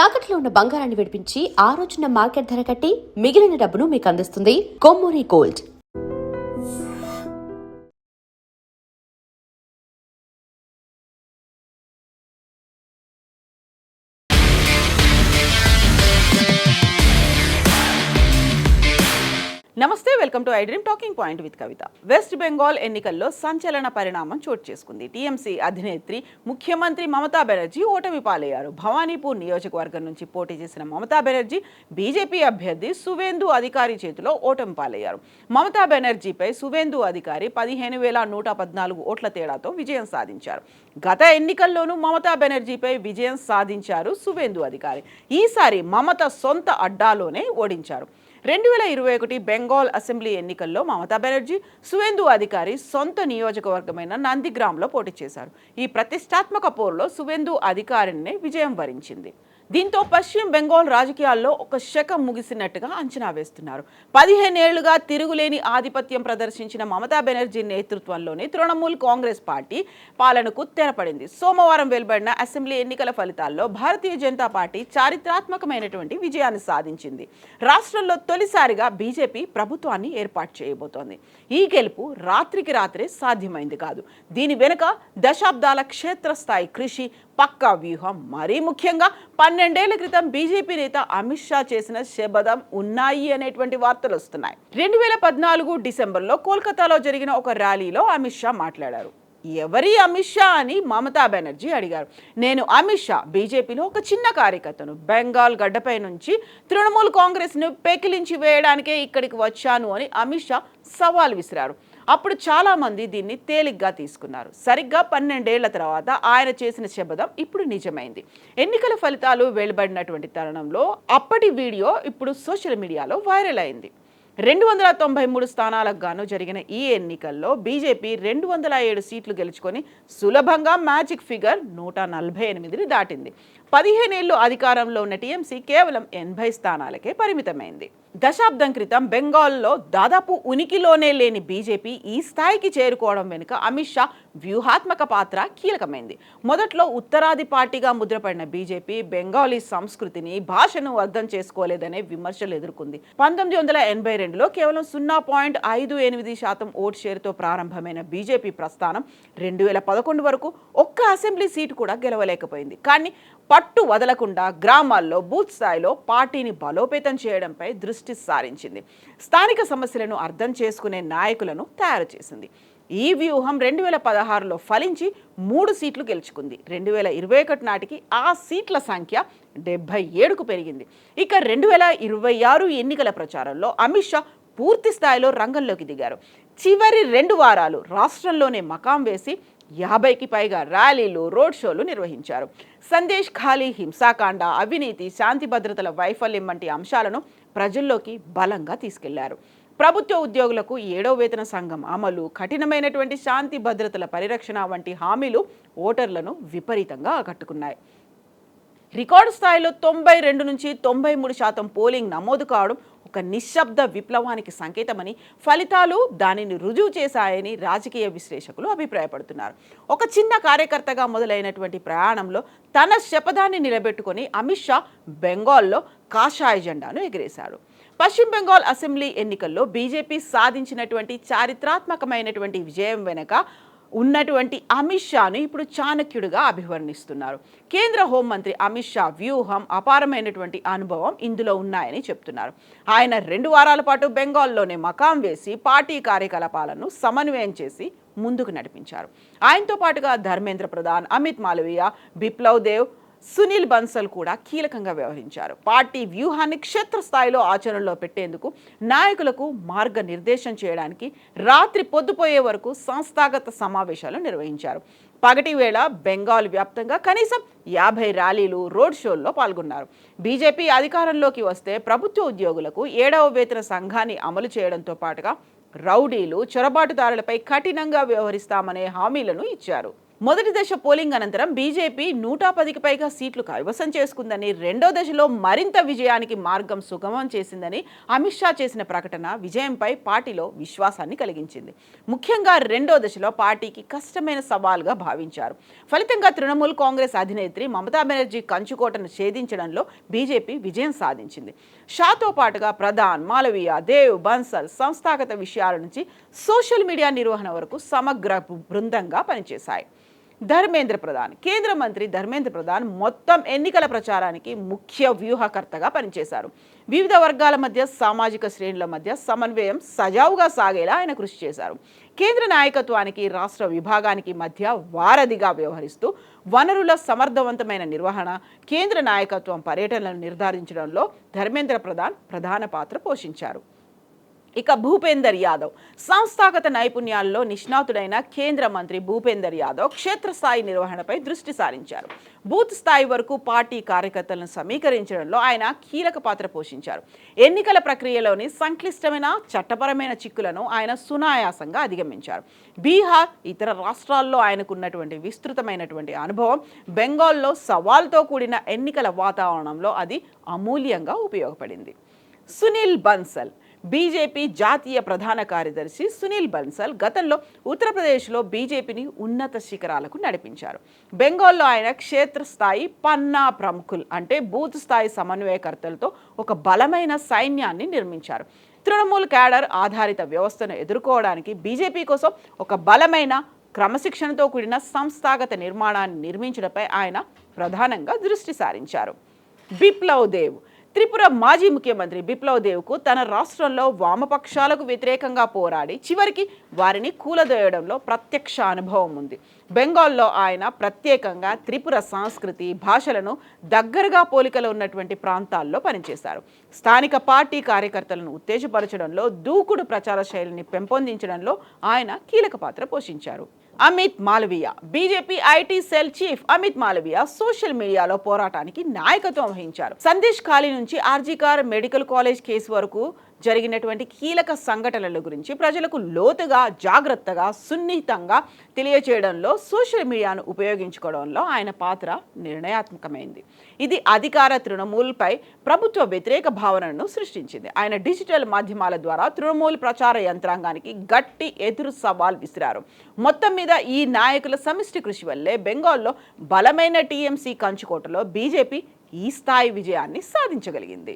తాకట్లో ఉన్న బంగారాన్ని విడిపించి ఆ రోజున మార్కెట్ ధర కట్టి మిగిలిన డబ్బును మీకు అందిస్తుంది కొమ్మూరి గోల్డ్. నమస్తే, welcome to I dream talking point with Kavitha. West Bengal ఎన్నికల్లో సంచలన పరిణామం చోటు చేసుకుంది. టీఎంసీ అధినేత్రి ముఖ్యమంత్రి మమతా బెనర్జీ ఓటమి పాలయ్యారు. భవానీపూర్ నియోజకవర్గం నుంచి పోటీ చేసిన మమతా బెనర్జీ బీజేపీ అభ్యర్థి సువేందు అధికారి చేతిలో ఓటమి పాలయ్యారు. మమతా బెనర్జీపై సువేందు అధికారి 15,114 ఓట్ల తేడాతో విజయం సాధించారు. గత ఎన్నికల్లోనూ మమతా బెనర్జీపై విజయం సాధించారు సువేందు అధికారి. ఈసారి మమత సొంత అడ్డాలోనే ఓడించారు. 2021 బెంగాల్ అసెంబ్లీ ఎన్నికల్లో మమతా బెనర్జీ సువేందు అధికారి సొంత నియోజకవర్గమైన నందిగ్రామ్లో పోటీ చేశారు. ఈ ప్రతిష్టాత్మక పోరులో సువేందు అధికారిని విజయం వరించింది. దీంతో పశ్చిమ బెంగాల్ రాజకీయాల్లో ఒక శకం ముగిసినట్టుగా అంచనా వేస్తున్నారు. 15 ఏళ్లుగా తిరుగులేని ఆధిపత్యం ప్రదర్శించిన మమతా బెనర్జీ నేతృత్వంలోని తృణమూల్ కాంగ్రెస్ పార్టీ పాలనకు తెరపడింది. సోమవారం వెలువడిన అసెంబ్లీ ఎన్నికల ఫలితాల్లో భారతీయ జనతా పార్టీ చారిత్రాత్మకమైనటువంటి విజయాన్ని సాధించింది. రాష్ట్రంలో తొలిసారిగా బీజేపీ ప్రభుత్వాన్ని ఏర్పాటు చేయబోతోంది. ఈ గెలుపు రాత్రికి రాత్రే సాధ్యమైంది కాదు. దీని వెనుక దశాబ్దాల క్షేత్రస్థాయి కృషి, పక్కా వ్యూహం, మరీ ముఖ్యంగా 12 ఏళ్ల క్రితం బీజేపీ నేత అమిత్ షా చేసిన శపథం ఉన్నాయి అనేటువంటి వార్తలు వస్తున్నాయి. 2014 డిసెంబర్లో కోల్కతాలో జరిగిన ఒక ర్యాలీలో అమిత్ షా మాట్లాడారు. ఎవరి అమిత్ షా అని మమతా బెనర్జీ అడిగారు. నేను అమిత్ షా, బీజేపీలో ఒక చిన్న కార్యకర్తను. బెంగాల్ గడ్డపై నుంచి తృణమూల్ కాంగ్రెస్ను పెకిలించి వేయడానికే ఇక్కడికి వచ్చాను అని అమిత్ షా సవాల్ విసిరారు. అప్పుడు చాలా మంది దీన్ని తేలిగ్గా తీసుకున్నారు. సరిగ్గా 12 ఏళ్ల తర్వాత ఆయన చేసిన శపథం ఇప్పుడు నిజమైంది. ఎన్నికల ఫలితాలు వెలువడినటువంటి తరుణంలో అప్పటి వీడియో ఇప్పుడు సోషల్ మీడియాలో వైరల్ అయింది. 293 స్థానాలకు గాను జరిగిన ఈ ఎన్నికల్లో బీజేపీ 207 సీట్లు గెలుచుకొని సులభంగా మ్యాజిక్ ఫిగర్ 148ని దాటింది. 15 ఏళ్లు అధికారంలో ఉన్న టీఎంసీ కేవలం 80 స్థానాలకే పరిమితమైంది. దశాబ్దం క్రితం బెంగాల్లో దాదాపు ఉనికిలోనే లేని బీజేపీ ఈ స్థాయికి చేరుకోవడం వెనుక అమిత్ షా వ్యూహాత్మక పాత్ర కీలకమైంది. మొదట్లో ఉత్తరాది పార్టీగా ముద్రపడిన బీజేపీ బెంగాలీ సంస్కృతిని, భాషను అర్థం చేసుకోలేదనే విమర్శలు ఎదుర్కొంది. 1982లో కేవలం 0.58% ఓటు షేరుతో ప్రారంభమైన బీజేపీ ప్రస్థానం 2011 వరకు ఒక్క అసెంబ్లీ సీటు కూడా గెలవలేకపోయింది. కానీ పట్టు వదలకుండా గ్రామాల్లో, బూత్ స్థాయిలో పార్టీని బలోపేతం చేయడంపై దృష్టి సారించింది. స్థానిక సమస్యలను అర్థం చేసుకునే నాయకులను తయారు చేసింది. ఈ వ్యూహం 2016లో ఫలించి 3 సీట్లు గెలుచుకుంది. 2021 నాటికి ఆ సీట్ల సంఖ్య 77కు పెరిగింది. ఇక 2026 ఎన్నికల ప్రచారంలో అమిత్ షా పూర్తి స్థాయిలో రంగంలోకి దిగారు. చివరి 2 వారాలు రాష్ట్రంలోనే మకాం వేసి 50కి పైగా ర్యాలీలు, రోడ్ షోలు నిర్వహించారు. సందేశ్ ఖాళీ, హింసాకాండ, అవినీతి, శాంతి భద్రతల వైఫల్యం వంటి అంశాలను ప్రజల్లోకి బలంగా తీసుకెళ్లారు. ప్రభుత్వ ఉద్యోగులకు 7వ వేతన సంఘం అమలు, కఠినమైనటువంటి శాంతి భద్రతల పరిరక్షణ వంటి హామీలు ఓటర్లను విపరీతంగా ఆకట్టుకున్నాయి. రికార్డు స్థాయిలో 92 నుంచి 93% పోలింగ్ నమోదు కావడం ఒక నిశ్శబ్ద విప్లవానికి సంకేతమని, ఫలితాలు దానిని రుజువు చేశాయని రాజకీయ విశ్లేషకులు అభిప్రాయపడుతున్నారు. ఒక చిన్న కార్యకర్తగా మొదలైనటువంటి ప్రయాణంలో తన శపథాన్ని నిలబెట్టుకొని అమిత్ షా బెంగాల్లో కాషాయ జెండాను ఎగిరేశారు. పశ్చిమ బెంగాల్ అసెంబ్లీ ఎన్నికల్లో బీజేపీ సాధించినటువంటి చారిత్రాత్మకమైనటువంటి విజయం వెనుక ఉన్నటువంటి అమిత్ షాను ఇప్పుడు చాణక్యుడిగా అభివర్ణిస్తున్నారు. కేంద్ర హోంమంత్రి అమిత్ షా వ్యూహం, అపారమైనటువంటి అనుభవం ఇందులో ఉన్నాయని చెప్తున్నారు. ఆయన 2 వారాల పాటు బెంగాల్లోనే మకాం వేసి పార్టీ కార్యకలాపాలను సమన్వయం చేసి ముందుకు నడిపించారు. ఆయనతో పాటుగా ధర్మేంద్ర ప్రధాన్, అమిత్ మాలవీయ, బిప్లవ్ దేవ్, సునీల్ బన్సల్ కూడా కీలకంగా వ్యవహరించారు. పార్టీ వ్యూహాన్ని క్షేత్రస్థాయిలో ఆచరణలో పెట్టేందుకు, నాయకులకు మార్గనిర్దేశం చేయడానికి రాత్రి పొద్దుపోయే వరకు సంస్థాగత సమావేశాలు నిర్వహించారు. పగటి వేళ బెంగాల్ వ్యాప్తంగా కనీసం 50 ర్యాలీలు, రోడ్ షోల్లో పాల్గొన్నారు. బీజేపీ అధికారంలోకి వస్తే ప్రభుత్వ ఉద్యోగులకు 7వ వేతన సంఘాన్ని అమలు చేయడంతో పాటుగా రౌడీలు, చొరబాటుదారులపై కఠినంగా వ్యవహరిస్తామనే హామీలను ఇచ్చారు. మొదటి దశ పోలింగ్ అనంతరం బీజేపీ 110కి పైగా సీట్లు కైవసం చేసుకుందని, రెండో దశలో మరింత విజయానికి మార్గం సుగమం చేసిందని అమిత్ షా చేసిన ప్రకటన విజయంపై పార్టీలో విశ్వాసాన్ని కలిగించింది. ముఖ్యంగా రెండో దశలో పార్టీకి కష్టమైన సవాల్గా భావించారు. ఫలితంగా తృణమూల్ కాంగ్రెస్ అధినేత్రి మమతా బెనర్జీ కంచుకోటను ఛేదించడంలో బీజేపీ విజయం సాధించింది. షాతో పాటుగా ప్రధాన్, మాలవీయ, దేవ్, బన్సల్ సంస్థాగత విషయాల నుంచి సోషల్ మీడియా నిర్వహణ వరకు సమగ్ర బృందంగా పనిచేశాయి. కేంద్ర మంత్రి ధర్మేంద్ర ప్రధాన్ మొత్తం ఎన్నికల ప్రచారానికి ముఖ్య వ్యూహకర్తగా పనిచేశారు. వివిధ వర్గాల మధ్య, సామాజిక శ్రేణుల మధ్య సమన్వయం సజావుగా సాగేలా ఆయన కృషి చేశారు. కేంద్ర నాయకత్వానికి, రాష్ట్ర విభాగానికి మధ్య వారధిగా వ్యవహరిస్తూ వనరుల సమర్థవంతమైన నిర్వహణ, కేంద్ర నాయకత్వం పర్యటనలను నిర్ధారించడంలో ధర్మేంద్ర ప్రధాన్ ప్రధాన పాత్ర పోషించారు. ఇక భూపేందర్ యాదవ్ సంస్థాగత నైపుణ్యాల్లో నిష్ణాతుడైన కేంద్ర మంత్రి భూపేందర్ యాదవ్ క్షేత్రస్థాయి నిర్వహణపై దృష్టి సారించారు. బూత్ స్థాయి వరకు పార్టీ కార్యకర్తలను సమీకరించడంలో ఆయన కీలక పాత్ర పోషించారు. ఎన్నికల ప్రక్రియలోని సంక్లిష్టమైన చట్టపరమైన చిక్కులను ఆయన సునాయాసంగా అధిగమించారు. బీహార్, ఇతర రాష్ట్రాల్లో ఆయనకున్నటువంటి విస్తృతమైనటువంటి అనుభవం బెంగాల్లో సవాల్తో కూడిన ఎన్నికల వాతావరణంలో అది అమూల్యంగా ఉపయోగపడింది. సునీల్ బన్సల్ బీజేపీ జాతీయ ప్రధాన కార్యదర్శి సునీల్ బన్సల్ గతంలో ఉత్తరప్రదేశ్లో బీజేపీని ఉన్నత శిఖరాలకు నడిపించారు. బెంగాల్లో ఆయన క్షేత్రస్థాయి పన్నా ప్రముఖులు అంటే బూత్ స్థాయి సమన్వయకర్తలతో ఒక బలమైన సైన్యాన్ని నిర్మించారు. తృణమూల్ క్యాడర్ ఆధారిత వ్యవస్థను ఎదుర్కోవడానికి బీజేపీ కోసం ఒక బలమైన, క్రమశిక్షణతో కూడిన సంస్థాగత నిర్మాణాన్ని నిర్మించడంపై ఆయన ప్రధానంగా దృష్టి సారించారు. బిప్లవ్ దేవ్ త్రిపుర మాజీ ముఖ్యమంత్రి బిప్లవ్ దేవ్కు తన రాష్ట్రంలో వామపక్షాలకు వ్యతిరేకంగా పోరాడి చివరికి వారిని కూలదోయడంలో ప్రత్యక్ష అనుభవం ఉంది. బెంగాల్లో ఆయన ప్రత్యేకంగా త్రిపుర సంస్కృతి, భాషలను దగ్గరగా పోలికలు ఉన్నటువంటి ప్రాంతాల్లో పనిచేశారు. స్థానిక పార్టీ కార్యకర్తలను ఉత్తేజపరచడంలో, దూకుడు ప్రచార శైలిని పెంపొందించడంలో ఆయన కీలక పాత్ర పోషించారు. Amit Malaviya BJP IT cell chief Amit Malaviya social మీడియాలో పోరాటానికి నాయకత్వం వహించారు. సందేశ్ ఖాళీ నుంచి ఆర్జీకర్ మెడికల్ కాలేజ్ కేసు వరకు జరిగినటువంటి కీలక సంఘటనల గురించి ప్రజలకు లోతుగా, జాగ్రత్తగా, సున్నితంగా తెలియచేయడంలో సోషల్ మీడియాను ఉపయోగించుకోవడంలో ఆయన పాత్ర నిర్ణయాత్మకమైంది. ఇది అధికార తృణమూల్పై ప్రభుత్వ వ్యతిరేక భావనను సృష్టించింది. ఆయన డిజిటల్ మాధ్యమాల ద్వారా తృణమూల్ ప్రచార యంత్రాంగానికి గట్టి ఎదురు సవాల్ విసిరారు. మొత్తం మీద ఈ నాయకుల సమిష్టి కృషి వల్లే బెంగాల్లో బలమైన టీఎంసీ కంచుకోటలో బీజేపీ ఈ స్థాయి విజయాన్ని సాధించగలిగింది.